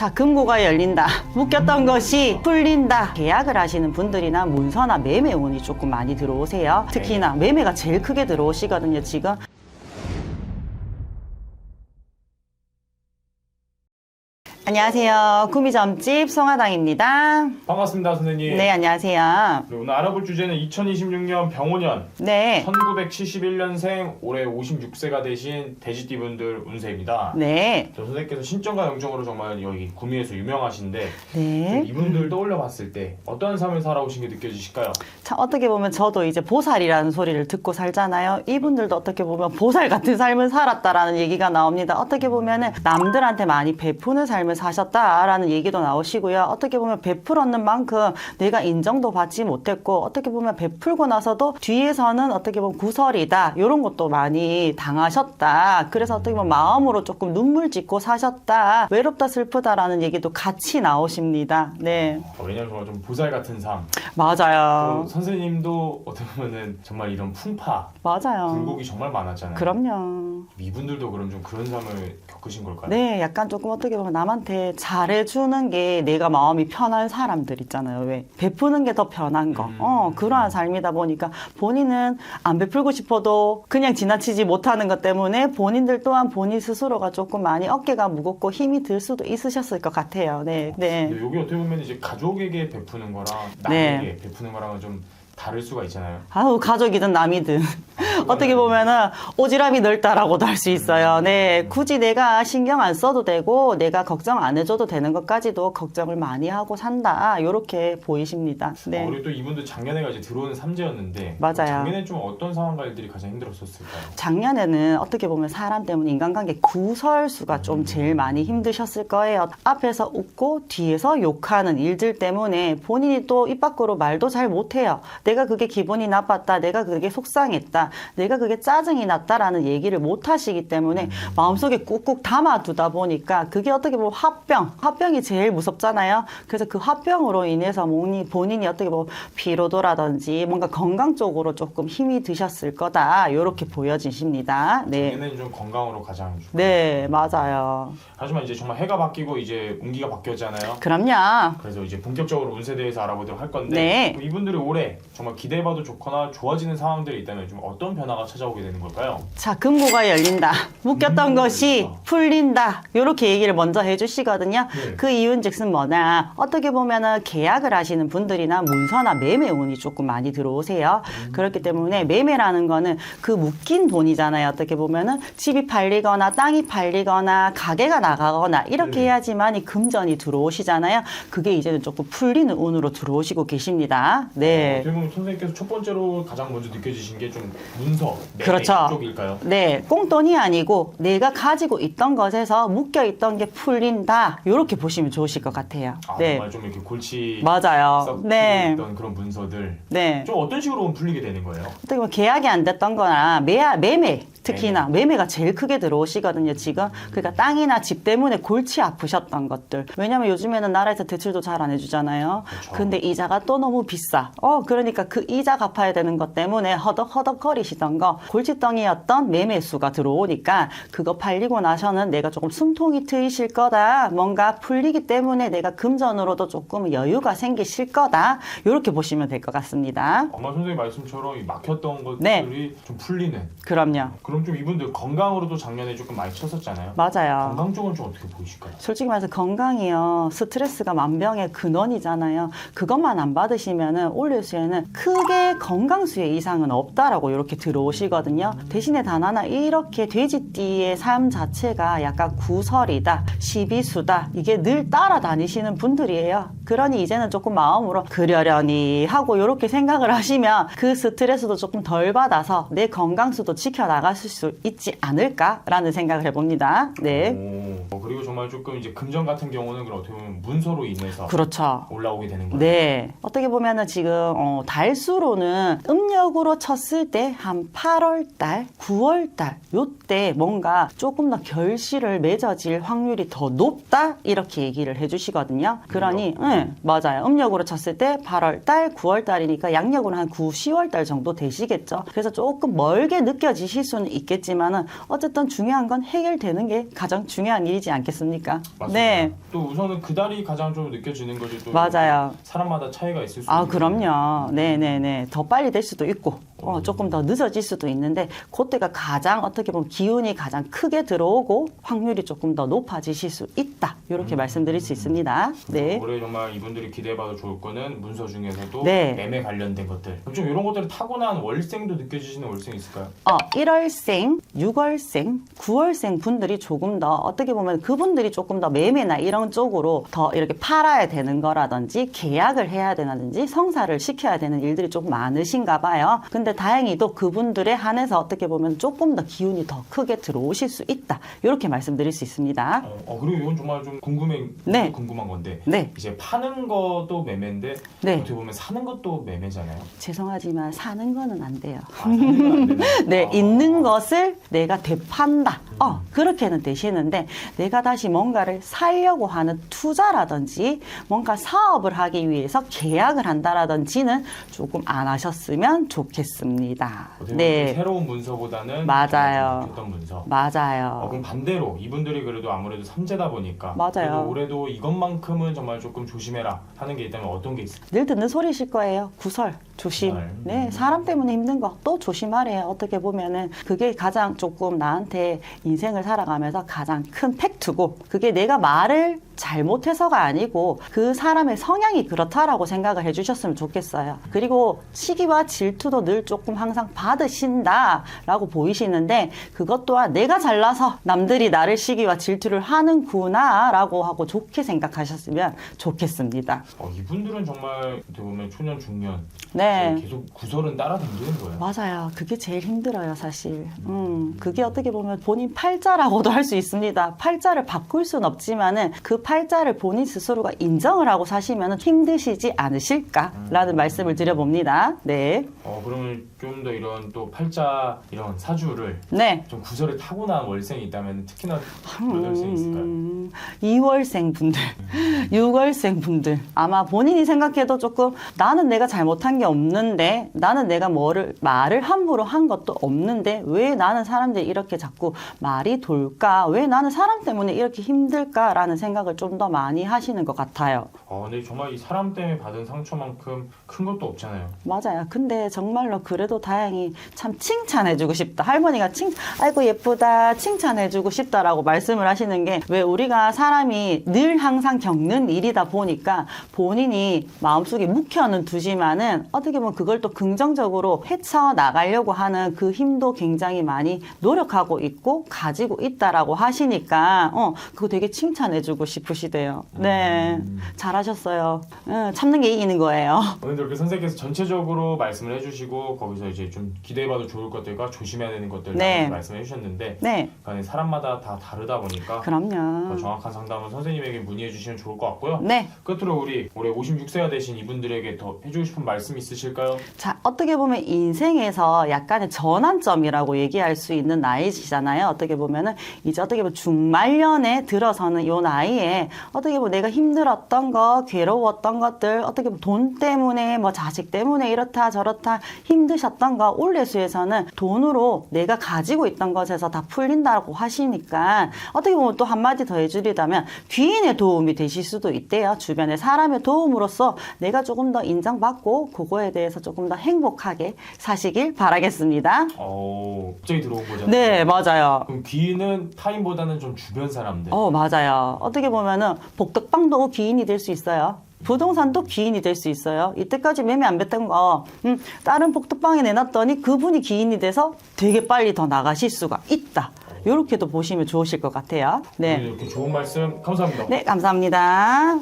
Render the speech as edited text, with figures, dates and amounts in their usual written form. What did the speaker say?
자, 금고가 열린다. 묶였던 것이 풀린다. 계약을 하시는 분들이나 문서나 매매 운이 조금 많이 들어오세요. 특히나 매매가 제일 크게 들어오시거든요, 지금. 안녕하세요. 구미점집 송하당입니다. 반갑습니다, 선생님. 네, 안녕하세요. 네, 오늘 알아볼 주제는 2026년 병오년 네. 1971년생 올해 56세가 되신 돼지띠분들 운세입니다. 네. 저 선생님께서 신점과 영점으로 정말 여기 구미에서 유명하신데 네. 이분들 떠올려 봤을 때 어떤 삶을 살아오신 게 느껴지실까요? 참 어떻게 보면 저도 이제 보살이라는 소리를 듣고 살잖아요. 이분들도 어떻게 보면 보살 같은 삶을 살았다라는 얘기가 나옵니다. 어떻게 보면은 남들한테 많이 베푸는 삶을 사셨다라는 얘기도 나오시고요. 어떻게 보면 베풀었는 만큼 내가 인정도 받지 못했고, 어떻게 보면 베풀고 나서도 뒤에서는 어떻게 보면 구설이다, 이런 것도 많이 당하셨다. 그래서 어떻게 보면 마음으로 조금 눈물 짓고 사셨다, 외롭다 슬프다라는 얘기도 같이 나오십니다. 네, 왜냐면 정말 좀 보살 같은 삶. 맞아요. 또 선생님도 어떻게 보면은 정말 이런 풍파, 맞아요. 굴곡이 정말 많았잖아요. 그럼요. 이분들도 그럼 좀 그런 삶을 겪으신 걸까요? 네, 약간 조금 어떻게 보면 남한테 잘해주는 게 내가 마음이 편한 사람들 있잖아요. 왜? 베푸는 게 더 편한 거. 그러한 삶이다 보니까 본인은 안 베풀고 싶어도 그냥 지나치지 못하는 것 때문에 본인들 또한 본인 스스로가 조금 많이 어깨가 무겁고 힘이 들 수도 있으셨을 것 같아요. 네, 네. 근데 여기 어떻게 보면 이제 가족에게 베푸는 거랑 남에게 베푸는 거랑은 좀 다를 수가 있잖아요. 아우, 가족이든 남이든 어떻게 보면은 오지랖이 넓다라고도 할 수 있어요. 네, 굳이 내가 신경 안 써도 되고 내가 걱정 안 해줘도 되는 것까지도 걱정을 많이 하고 산다, 이렇게 보이십니다. 네. 그리고 또 이분도 작년에가 이제 들어오는 삼재였는데 맞아요. 작년에 좀 어떤 상황과 일들이 가장 힘들었었을까요? 작년에는 어떻게 보면 사람 때문에 인간관계 구설수가 좀 제일 많이 힘드셨을 거예요. 앞에서 웃고 뒤에서 욕하는 일들 때문에 본인이 또 입 밖으로 말도 잘 못해요. 내가 그게 기분이 나빴다, 내가 그게 속상했다, 내가 그게 짜증이 났다라는 얘기를 못 하시기 때문에 마음속에 꾹꾹 담아두다 보니까 그게 어떻게 보면 화병이 제일 무섭잖아요. 그래서 그 화병으로 인해서 본인이 어떻게 보면 피로도라든지 뭔가 건강 쪽으로 조금 힘이 드셨을 거다, 이렇게 보여지십니다. 네. 작년에는 좀 건강으로 가장 좋고. 네, 맞아요. 하지만 이제 정말 해가 바뀌고 이제 운기가 바뀌었잖아요. 그럼요. 그래서 이제 본격적으로 운세에 대해서 알아보도록 할 건데 네. 이분들이 올해 정말 기대해봐도 좋거나 좋아지는 상황들이 있다면 좀 어떤 변화가 찾아오게 되는 걸까요? 자, 금고가 열린다. 묶였던 것이 열린다. 풀린다. 이렇게 얘기를 먼저 해주시거든요. 네. 그 이유인즉슨 뭐냐. 어떻게 보면은 계약을 하시는 분들이나 문서나 매매 운이 조금 많이 들어오세요. 그렇기 때문에 매매라는 거는 그 묶인 돈이잖아요. 어떻게 보면은 집이 팔리거나 땅이 팔리거나 가게가 나가거나 이렇게 네. 해야지만 이 금전이 들어오시잖아요. 그게 이제는 조금 풀리는 운으로 들어오시고 계십니다. 네. 어떻게 보면 선생님께서 첫 번째로 가장 먼저 느껴지신 게 좀 문서, 매매 그렇죠. 쪽일까요? 네, 꽁돈이 아니고 내가 가지고 있던 것에서 묶여있던 게 풀린다, 이렇게 보시면 좋으실 것 같아요. 아, 네, 정말 좀 이렇게 골치 맞아요. 썩고 네, 있던 그런 문서들 네. 좀 어떤 식으로 풀리게 되는 거예요? 어떻게 보면 계약이 안 됐던 거나 매매, 특히나 매매가 제일 크게 들어오시거든요, 지금. 그러니까 땅이나 집 때문에 골치 아프셨던 것들. 왜냐면 요즘에는 나라에서 대출도 잘 안 해주잖아요. 그렇죠. 근데 이자가 또 너무 비싸. 그러니까 그 이자 갚아야 되는 것 때문에 허덕허덕거리시던 거, 골칫덩이였던 매매수가 들어오니까 그거 팔리고 나서는 내가 조금 숨통이 트이실 거다, 뭔가 풀리기 때문에 내가 금전으로도 조금 여유가 생기실 거다, 이렇게 보시면 될 것 같습니다. 엄마 선생님 말씀처럼 이 막혔던 것들이 네. 좀 풀리는. 그럼요. 그럼 좀 이분들 건강으로도 작년에 조금 많이 쳤었잖아요. 맞아요. 건강 쪽은 좀 어떻게 보이실까요? 솔직히 말해서 건강이요, 스트레스가 만병의 근원이잖아요. 그것만 안 받으시면은 올 수에는 크게 건강수의 이상은 없다라고 이렇게 들어오시거든요. 대신에 단 하나, 이렇게 돼지띠의 삶 자체가 약간 구설이다, 시비수다, 이게 늘 따라다니시는 분들이에요. 그러니 이제는 조금 마음으로 그러려니 하고 이렇게 생각을 하시면 그 스트레스도 조금 덜 받아서 내 건강수도 지켜나가실 수 있지 않을까라는 생각을 해봅니다. 네. 그리고 정말 조금 이제 금전 같은 경우는 그럼 어떻게 보면 문서로 인해서 그렇죠. 올라오게 되는 거예요. 네. 어떻게 보면은 지금 달수로는 음력으로 쳤을 때 한 한 8월 달, 9월 달 요때 뭔가 조금 더 결실을 맺어질 확률이 더 높다 이렇게 얘기를 해주시거든요. 그러니 맞아요. 음력으로 쳤을 때 8월 달, 9월 달이니까 양력으로 한 9, 10월 달 정도 되시겠죠. 그래서 조금 멀게 느껴지실 수는 있겠지만은 어쨌든 중요한 건 해결되는 게 가장 중요한 일이지 않겠습니까? 맞습니다. 네. 또 우선은 그달이 가장 좀 느껴지는 거지 또 맞아요. 사람마다 차이가 있을 수 아, 있는 그럼요. 네네네. 더 빨리 될 수도 있고, 조금 더 늦어질 수도 있는데, 그때가 가장 어떻게 보면 기운이 가장 크게 들어오고, 확률이 조금 더 높아지실 수 있다. 이렇게 말씀드릴 수 있습니다. 네. 올해 정말 이분들이 기대해봐도 좋을 거는 문서 중에서도 네. 매매 관련된 것들. 그럼 좀 이런 것들을 타고난 월생도 느껴지시는 월생 있을까요? 1월생, 6월생, 9월생 분들이 조금 더 어떻게 보면 그분들이 조금 더 매매나 이런 쪽으로 더 이렇게 팔아야 되는 거라든지 계약을 해야 되는지 성사를 시켜야 되는 일들이 조금 많으신가 봐요. 근데 다행히도 그분들에 한해서 어떻게 보면 조금 더 기운이 더 크게 들어오실 수 있다. 이렇게 말씀드릴 수 있습니다. 그리고 이건 정말 좀 네. 궁금한 건데 네. 이제 파는 것도 매매인데 네. 어떻게 보면 사는 것도 매매잖아요. 죄송하지만 사는 거는 안 돼요. 사는 건 안 되나요? 네, 있는 것을 내가 되판다. 그렇게는 되시는데 내가 다시 뭔가를 살려고 하는 투자라든지 뭔가 사업을 하기 위해서 계약을 한다라든지는 조금 안 하셨으면 좋겠습니다. 어떻게 보면 네, 좀 새로운 문서보다는 맞아요. 했던 문서. 맞아요. 그럼 반대로 이분들이 그래도 아무래도 삼재다 보니까 맞아요. 그래도 올해도 이것만큼은 정말 조금 조심해라 하는 게 있다면 어떤 게 있을까요? 늘 듣는 소리실 거예요. 구설, 조심. 구설. 네, 사람 때문에 힘든 거 또 조심하래요. 어떻게 보면은 그게 가장 조금 나한테 인생을 살아가면서 가장 큰 팩트고 그게 내가 말을 잘못해서가 아니고 그 사람의 성향이 그렇다라고 생각을 해주셨으면 좋겠어요. 그리고 시기와 질투도 늘 조금 항상 받으신다라고 보이시는데 그것 또한 내가 잘나서 남들이 나를 시기와 질투를 하는구나라고 하고 좋게 생각하셨으면 좋겠습니다. 이분들은 정말 어떻게 보면 초년 중년 네. 계속 구설은 따라다니는 거예요. 맞아요. 그게 제일 힘들어요, 사실. 그게 어떻게 보면 본인 팔자라고도 할 수 있습니다. 팔자를 바꿀 순 없지만은 그 팔자를 본인 스스로가 인정을 하고 사시면 힘드시지 않으실까라는 말씀을 드려봅니다. 네. 그러면 좀 더 이런 또 팔자 이런 사주를 네. 좀 구설에 타고난 월생이 있다면 특히나 몇 월생이 있을까요? 2월생 분들, 6월생 분들. 아마 본인이 생각해도 조금 나는 내가 잘못한 게 없는데 나는 내가 말을 함부로 한 것도 없는데 왜 나는 사람들이 이렇게 자꾸 말이 돌까? 왜 나는 사람 때문에 이렇게 힘들까라는 생각을 좀 더 많이 하시는 것 같아요. 근데 정말 이 사람 때문에 받은 상처만큼 큰 것도 없잖아요. 맞아요. 근데 정말로 그래도 다행히 참 칭찬해주고 싶다. 할머니가 아이고 예쁘다. 칭찬해주고 싶다라고 말씀을 하시는 게 왜 우리가 사람이 늘 항상 겪는 일이다 보니까 본인이 마음속에 묵혀는 두지만은 어떻게 보면 그걸 또 긍정적으로 헤쳐나가려고 하는 그 힘도 굉장히 많이 노력하고 있고 가지고 있다라고 하시니까 그거 되게 칭찬해주고 싶으시대요. 네. 잘하셨어요. 참는 게 이기는 거예요. 오늘 이렇게 선생님께서 전체적으로 말씀을 해주시고 거기서 이제 좀 기대해봐도 좋을 것들과 조심해야 되는 것들 네. 말씀해 주셨는데 네. 그러니까 사람마다 다 다르다 보니까 그럼요. 더 정확한 상담은 선생님에게 문의해 주시면 좋을 것 같고요. 네. 끝으로 우리 올해 56세가 되신 이분들에게 더 해주고 싶은 말씀 있으실까요? 자, 어떻게 보면 인생에서 약간의 전환점이라고 얘기할 수 있는 나이시잖아요. 어떻게 보면은 이제 어떻게 보면 중말년에 들어서는 요 나이에 어떻게 보면 내가 힘들었던 거, 괴로웠던 것들, 어떻게 보면 돈 때문에 뭐 자식 때문에 이렇다 저렇다 힘드셨던 거 올해수에서는 돈으로 내가 가지고 있던 것에서 다 풀린다고 하시니까 어떻게 보면 또 한마디 더 해주리다면 귀인의 도움이 되실 수도 있대요. 주변의 사람의 도움으로써 내가 조금 더 인정받고 그거에 대해서 조금 더 행복하게 사시길 바라겠습니다. 갑자기 들어온 거잖아요. 네, 맞아요. 그럼 귀인은 타인보다는 좀 주변 사람들. 맞아요. 어떻게 보면은 복덕방도 귀인이 될 수 있어요. 부동산도 귀인이 될 수 있어요. 이때까지 매매 안 뱉던 거 다른 복덕방에 내놨더니 그분이 귀인이 돼서 되게 빨리 더 나가실 수가 있다. 이렇게도 보시면 좋으실 것 같아요. 네. 이렇게 좋은 말씀 감사합니다. 네, 감사합니다.